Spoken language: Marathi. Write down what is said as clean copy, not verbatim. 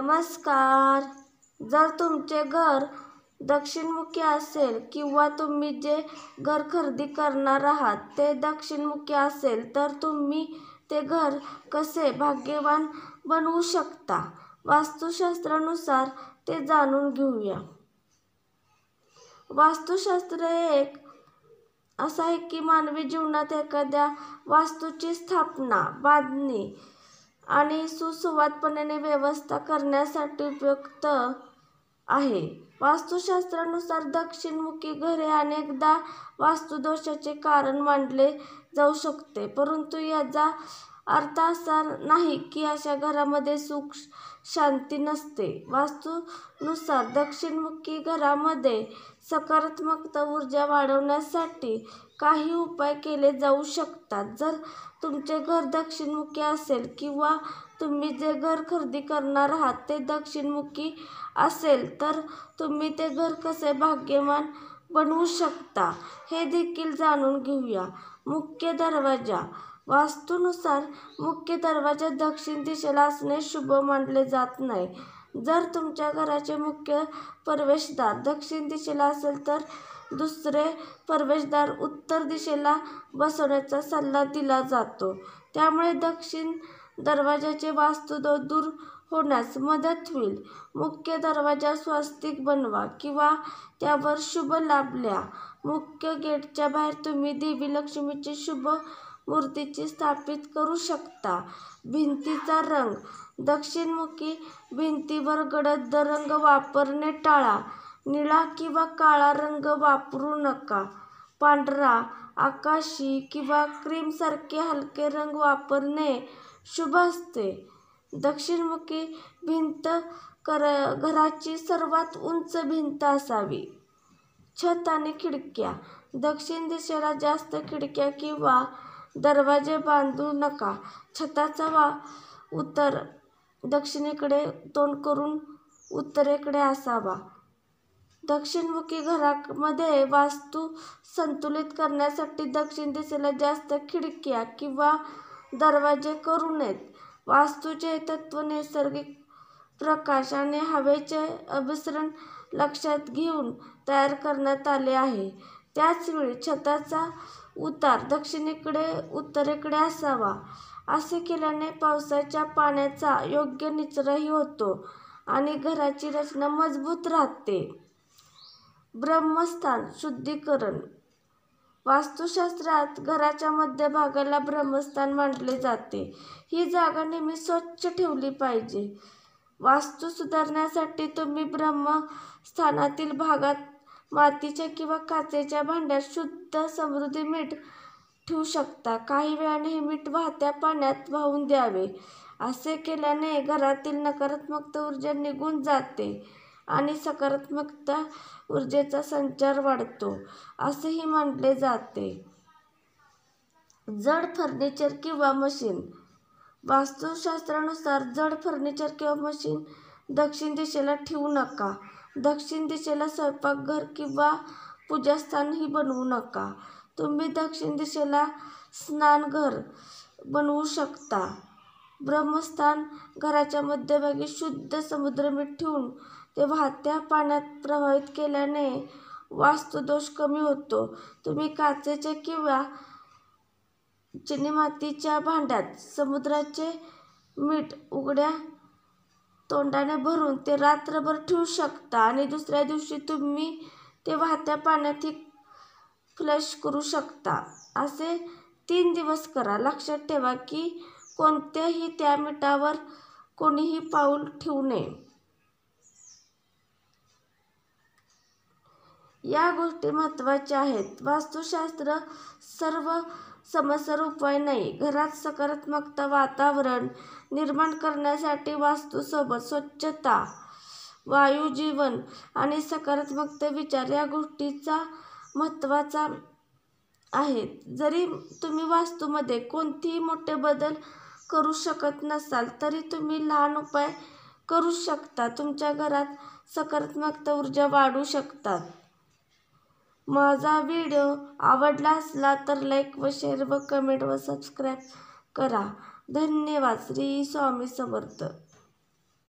नमस्कार. जर तुमचे घर दक्षिणमुखी असेल किंवा तुम्ही जे घर खरेदी करणार आहात ते दक्षिणमुखी असेल तर तुम्ही ते घर कसे भाग्यवान बनवू शकता, वास्तुशास्त्रानुसार ते जाणून घेऊया. वास्तुशास्त्र एक असं आहे की मानवी जीवनात एखाद्या वास्तूची स्थापना, बांधणी आणि सुसंवादपणे व्यवस्था करण्यासाठी उपयुक्त आहे. वास्तुशास्त्रानुसार दक्षिणमुखी घरे अनेकदा वास्तुदोषाचे कारण मानले जाऊ शकते, परंतु याचा अर्थ असा नाही की अशा घरामध्ये सुख शांती नसते. वास्तूनुसार दक्षिणमुखी घरामध्ये सकारात्मक ऊर्जा वाढवण्यासाठी काही उपाय केले जाऊ शकतात. जर तुमचे घर दक्षिणमुखी असेल किंवा तुम्ही जे घर खरेदी करणार आहात ते दक्षिणमुखी असेल तर तुम्ही ते घर कसे भाग्यवान बनवू शकता हे देखील जाणून घेऊया. मुख्य दरवाजा. वास्तूनुसार मुख्य दरवाजा दक्षिण दिशेला असणे शुभ मानले जात नाही. जर तुमच्या घराचे मुख्य प्रवेशद्वार दक्षिण दिशेला असेल तर दुसरे प्रवेशद्वार उत्तर दिशेला बसवण्याचा सल्ला दिला जातो. त्यामुळे दक्षिण दरवाजाचे वास्तुदोष दूर होण्यास मदत होईल. मुख्य दरवाजा स्वस्तिक बनवा किंवा त्यावर शुभ लाभ लिहा. मुख्य गेटच्या बाहेर तुम्ही देवी लक्ष्मीची शुभ मूर्तीची स्थापित करू शकता. भिंतीचा रंग. दक्षिणमुखी भिंतीवर गडद रंग वापरणे टाळा. निळा किंवा काळा रंग वापरू नका. पांढरा, आकाशी किंवा क्रीम सारखे हलके रंग वापरणे शुभ असते. दक्षिणमुखी भिंत घराची सर्वात उंच भिंत असावी. छत आणि खिडक्या. दक्षिण दिशेला जास्त खिडक्या किंवा दरवाजे बांधू नका. छताचा उतार दक्षिणेकडे तोंड करून उत्तरेकडे असावा. दक्षिणमुखी घरामध्ये वास्तू संतुलित करण्यासाठी दक्षिण दिशेला जास्त खिडक्या किंवा दरवाजे करू नयेत. वास्तूचे तत्त्व नैसर्गिक प्रकाश आणि हवेचे अभिसरण लक्षात घेऊन तयार करण्यात आले आहे. त्याचवेळी छताचा उतार दक्षिणेकडे उत्तरेकडे असावा. असे केल्याने पावसाच्या पाण्याचा योग्य निचराही होतो आणि घराची रचना मजबूत राहते. ब्रह्मस्थान शुद्धीकरण. वास्तुशास्त्रात घराच्या मध्यभागाला ब्रह्मस्थान मानले जाते. ही जागा नेहमी स्वच्छ ठेवली पाहिजे. वास्तू सुधारण्यासाठी तुम्ही ब्रह्मस्थानातील भागात मातीच्या किंवा काचेच्या भांड्यात शुद्ध समुद्री मीठ ठेवू शकता. काही वेळाने हे मीठ वाहत्या पाण्यात वाहून द्यावे. असे केल्याने घरातील नकारात्मक ऊर्जा निघून जाते आणि सकारात्मक ऊर्जेचा संचार वाढतो असेही मानले जाते. जड फर्निचर किंवा मशीन. वास्तुशास्त्रानुसार जड फर्निचर किंवा मशीन दक्षिण दिशेला ठेवू नका. दक्षिण दिशेला स्वयंपाकघर किंवा पूजास्थानही बनवू नका. तुम्ही दक्षिण दिशेला स्नानघर बनवू शकता. ब्रह्मस्थान घराच्या मध्यभागी शुद्ध समुद्रमीठ ठेवून ते वाहत्या पाण्यात प्रवाहित केल्याने वास्तुदोष कमी होतो. तुम्ही काचेच्या किंवा चिनीमातीच्या भांड्यात समुद्राचे मीठ उघड्या तोंडाने भरून ते रात्रभर ठेवू शकता आणि दुसऱ्या दिवशी तुम्ही ते वाहत्या पाण्यातही फ्लश करू शकता. असे 3 दिवस करा. लक्षात ठेवा की कोणत्याही त्या मीठावर कोणीही पाऊल ठेवू नये. या गोष्टी महत्त्वाच्या आहेत. वास्तुशास्त्र सर्व समस्यांवर उपाय नाही. घरात सकारात्मक वातावरण निर्माण करण्यासाठी वास्तूसोबत स्वच्छता, वायू, जीवन आणि सकारात्मक विचार या गोष्टीचा महत्त्वाचा आहेत. जरी तुम्ही वास्तूमध्ये कोणतेही मोठे बदल करू शकत नसाल तरी तुम्ही लहान उपाय करू शकता. तुमच्या घरात सकारात्मक ऊर्जा वाढवू शकतात. माझा व्हिडिओ आवडला असला तर लाईक व शेअर व कमेंट व सबस्क्राईब करा. धन्यवाद. श्री स्वामी समर्थ.